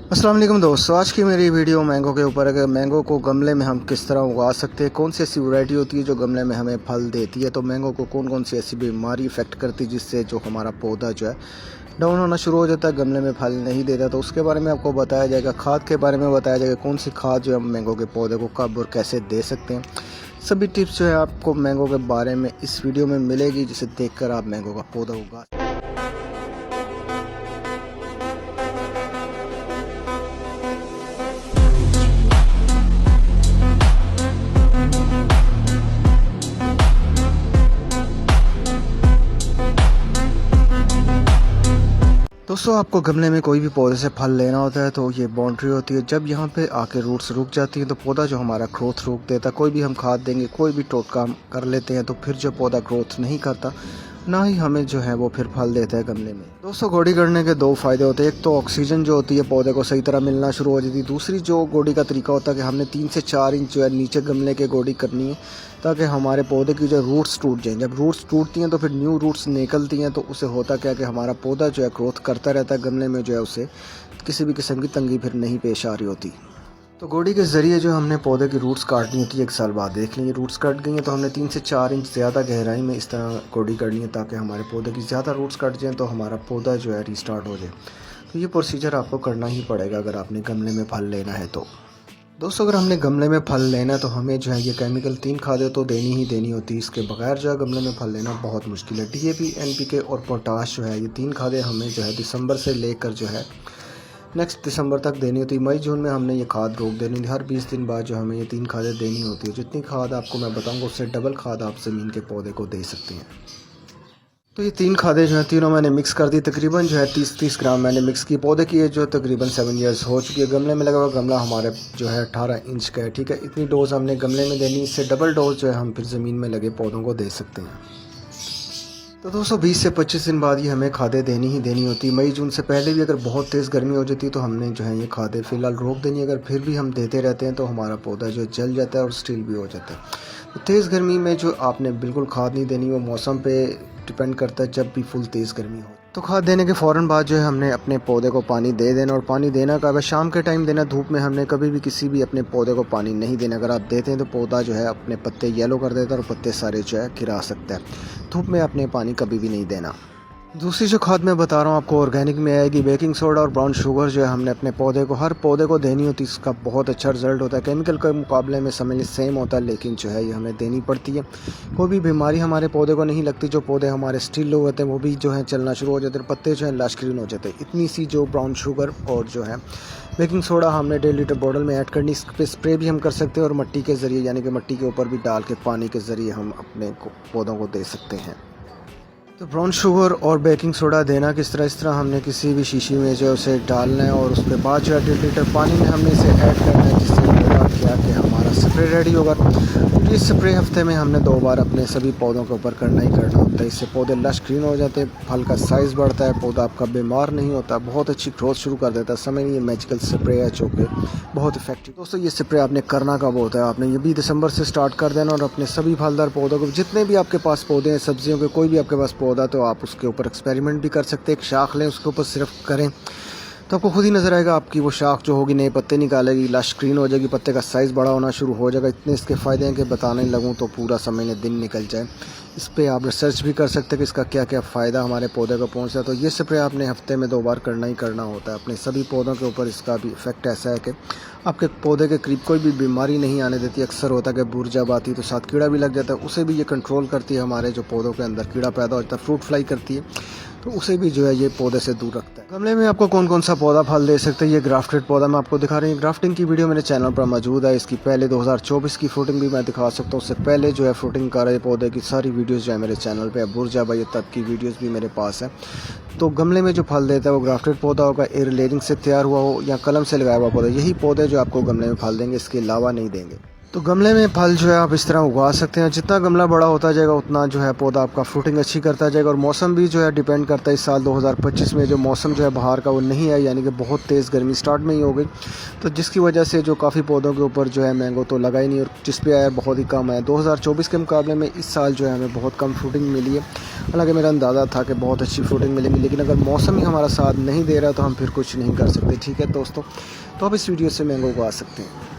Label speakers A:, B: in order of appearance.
A: अस्सलाम वालेकुम दोस्तों, आज की मेरी वीडियो मैंगो के ऊपर है कि मैंगो को गमले में हम किस तरह उगा सकते हैं। कौन सी ऐसी वैरायटी होती है जो गमले में हमें फल देती है। तो मैंगो को कौन कौन सी ऐसी बीमारी इफ़ेक्ट करती है जिससे जो हमारा पौधा जो है डाउन होना शुरू हो जाता है, गमले में फल नहीं देता। तो उसके बारे में आपको बताया जाएगा। खाद के बारे में बताया जाएगा, कौन सी खाद जो हम मैंगो के पौधे को कब और कैसे दे सकते हैं। सभी टिप्स जो है आपको मैंगो के बारे में इस वीडियो में मिलेगी, जिसे देखकर आप मैंगो का पौधा उगा। दोस्तों, आपको गमले में कोई भी पौधे से फल लेना होता है तो ये बाउंड्री होती है। जब यहाँ पे आके रूट्स रुक जाती हैं तो पौधा जो हमारा ग्रोथ रोक देता है। कोई भी हम खाद देंगे, कोई भी टोटका हम कर लेते हैं तो फिर जो पौधा ग्रोथ नहीं करता, ना ही हमें जो है वो फिर फल देता है गमले में। दोस्तों, गोडी करने के दो फ़ायदे होते हैं। एक तो ऑक्सीजन जो होती है पौधे को सही तरह मिलना शुरू हो जाती है। दूसरी जो गोडी का तरीका होता है कि हमने 3 से 4 इंच जो है नीचे गमले के गोडी करनी है, ताकि हमारे पौधे की जो रूट्स टूट जाएँ। जब रूट्स टूटती हैं तो फिर न्यू रूट्स निकलती हैं, तो उससे होता क्या कि हमारा पौधा जो है ग्रोथ करता रहता है। गमले में जो है उसे किसी भी किस्म की तंगी फिर नहीं पेश आ रही होती। तो गोडी के ज़रिए जो हमने पौधे की रूट्स काटनी होती है, 1 साल बाद देख लीजिए रूट्स कट गई हैं तो हमने 3 से 4 इंच ज़्यादा गहराई में इस तरह गोडी करनी है, ताकि हमारे पौधे की ज़्यादा रूट्स कट जाएँ तो हमारा पौधा जो है रीस्टार्ट हो जाए। तो ये प्रोसीजर आपको करना ही पड़ेगा अगर आपने गमले में फल लेना है तो। दोस्तों, अगर हमने गमले में फल लेना है तो हमें जो है ये केमिकल 3 खादें तो देनी ही देनी होती है। इसके बगैर जो है गमले में फल लेना बहुत मुश्किल है। DAP, NPK और पोटाश जो है, ये 3 खादें हमें जो है दिसंबर से लेकर जो है नेक्स्ट दिसंबर तक देनी होती है। मई जून में हमने ये खाद रोक देनी होती है। हर 20 दिन बाद जो हमें ये 3 खादें देनी होती है। जितनी खाद आपको मैं बताऊंगा उससे डबल खाद आप ज़मीन के पौधे को दे सकते हैं। तो ये 3 खादें जो हैं तीनों मैंने मिक्स कर दी। तकरीबन जो है 30-30 ग्राम मैंने मिक्स की। पौधे की एज जो तकरीबन 7 ईयर्स हो चुकी है। गमले में लगा हुआ गमला हमारे जो है 18 इंच का है, ठीक है। इतनी डोज़ हमने गमले में देनी। इससे डबल डोज जो है हम फिर ज़मीन में लगे पौधों को दे सकते हैं। तो दोस्तों, 20 से 25 दिन बाद ये हमें खादें देनी ही देनी होती है। मई जून से पहले भी अगर बहुत तेज़ गर्मी हो जाती है तो हमने जो है ये खादें फ़िलहाल रोक देनी है। अगर फिर भी हम देते रहते हैं तो हमारा पौधा जो जल जाता है और स्टील भी हो जाता है। तो तेज़ गर्मी में जो आपने बिल्कुल खाद नहीं देनी, वो मौसम पे डिपेंड करता है। जब भी फुल तेज़ गर्मी हो तो खाद देने के फ़ौरन बाद जो है हमने अपने पौधे को पानी दे देना। और पानी देना कब है? शाम के टाइम देना। धूप में हमने कभी भी किसी भी अपने पौधे को पानी नहीं देना। अगर आप देते हैं तो पौधा जो है अपने पत्ते येलो कर देता है और पत्ते सारे जो है गिरा सकता है। धूप में आपने पानी कभी भी नहीं देना। दूसरी जो खाद मैं बता रहा हूँ आपको ऑर्गेनिक में आएगी। बेकिंग सोडा और ब्राउन शुगर जो है हमने अपने पौधे को, हर पौधे को देनी होती है। इसका बहुत अच्छा रिजल्ट होता है। केमिकल के मुकाबले में समझ सेम होता है, लेकिन जो है ये हमें देनी पड़ती है। कोई भी बीमारी हमारे पौधे को नहीं लगती। जो पौधे हमारे स्टिल लोग होते हैं वो भी जो है चलना शुरू हो जाते हैं, पत्ते जो हैं लश ग्रीन हो जाते हैं। इतनी सी जो ब्राउन शुगर और जो है बेकिंग सोडा हमने 1.5 लीटर बॉटल में ऐड करनी। इस पर स्प्रे भी हम कर सकते हैं और मिट्टी के ज़रिए, यानी कि मिट्टी के ऊपर भी डाल के पानी के ज़रिए हम अपने पौधों को दे सकते हैं। तो ब्राउन शुगर और बेकिंग सोडा देना किस तरह? इस तरह हमने किसी भी शीशी में जो उसे डालना है और उसके बाद जो है 1.5 लीटर पानी में हमने इसे ऐड करना है, जिससे होगा क्या कि हमारा स्प्रे रेडी होगा। तो ये स्प्रे हफ्ते में हमने 2 बार अपने सभी पौधों के ऊपर करना ही करना होता है। इससे पौधे लश ग्रीन हो जाते हैं, फल का साइज़ बढ़ता है, पौधा आपका बीमार नहीं होता, बहुत अच्छी ग्रोथ शुरू कर देता है। समय नहीं, ये मैजिकल स्प्रे है जो कि बहुत इफेक्टिव। दोस्तों, ये स्प्रे आपने करना कब होता है? आपने ये भी दिसंबर से स्टार्ट कर देना और अपने सभी फलदार पौधों को, जितने भी आपके पास पौधे हैं सब्जियों के, कोई भी आपके पास पौधा तो आप उसके ऊपर एक्सपेरिमेंट भी कर सकते हैं। एक शाख लें, उसके ऊपर सिर्फ करें तो आपको खुद ही नज़र आएगा। आपकी वो शाख जो होगी नए पत्ते निकालेगी, लश ग्रीन हो जाएगी, पत्ते का साइज़ बड़ा होना शुरू हो जाएगा। इतने इसके फ़ायदे हैं कि बताने लगूँ तो पूरा समय ने दिन निकल जाए। इस पे आप रिसर्च भी कर सकते हैं कि इसका क्या क्या फ़ायदा हमारे पौधे को पहुंचता है। तो ये स्प्रे आपने हफ्ते में 2 बार करना ही करना होता है। अपने सभी पौधों के ऊपर इसका भी इफ़ेक्ट ऐसा है कि आपके पौधे के करीब कोई भी बीमारी नहीं आने देती। अक्सर होता है कि बुर जब आती है तो साथ कीड़ा भी लग जाता है, उसे भी ये कंट्रोल करती है। हमारे जो पौधों के अंदर कीड़ा पैदा हो जाता है, फ्रूट फ्लाई करती है, तो उसे भी जो है ये पौधे से दूर रखता है। गमले में आपको कौन कौन सा पौधा फल दे सकते हैं? ये ग्राफ्टेड पौधा मैं आपको दिखा रही हूँ। ग्राफ्टिंग की वीडियो मेरे चैनल पर मौजूद है। इसकी पहले 2024 की फ्रूटिंग भी मैं दिखा सकता हूँ। उससे पहले जो है फ्रूटिंग कर रहे पौधे की सारी वीडियोज़ जो है मेरे चैनल पर है। बुरजा भाई तब की वीडियोज़ भी मेरे पास है। तो गमले में जो फल देता है वो ग्राफ्टेड पौधा होगा, एयर लेयरिंग से तैयार हुआ हो या कलम से लगाया हुआ पौधा। यही पौधे जो आपको गमले में फल देंगे, इसके अलावा नहीं देंगे। तो गमले में फल जो है आप इस तरह उगा सकते हैं। जितना गमला बड़ा होता जाएगा उतना जो है पौधा आपका फ्रूटिंग अच्छी करता जाएगा। और मौसम भी जो है डिपेंड करता है। इस साल 2025 में जो मौसम जो है बाहर का वो नहीं है, यानी कि बहुत तेज़ गर्मी स्टार्ट में ही हो गई, तो जिसकी वजह से जो काफ़ी पौधों के ऊपर जो है मैंगो तो लगा ही नहीं, और जिस पे आया बहुत ही कम है। 2024 के मुकाबले में इस साल जो है हमें बहुत कम फ्रूटिंग मिली है। हालांकि मेरा अंदाज़ा था कि बहुत अच्छी फ्रूटिंग मिलेंगी, लेकिन अगर मौसम ही हमारा साथ नहीं दे रहा तो हम फिर कुछ नहीं कर सकते। ठीक है दोस्तों, तो आप इस वीडियो से मैंगो उगा सकते हैं।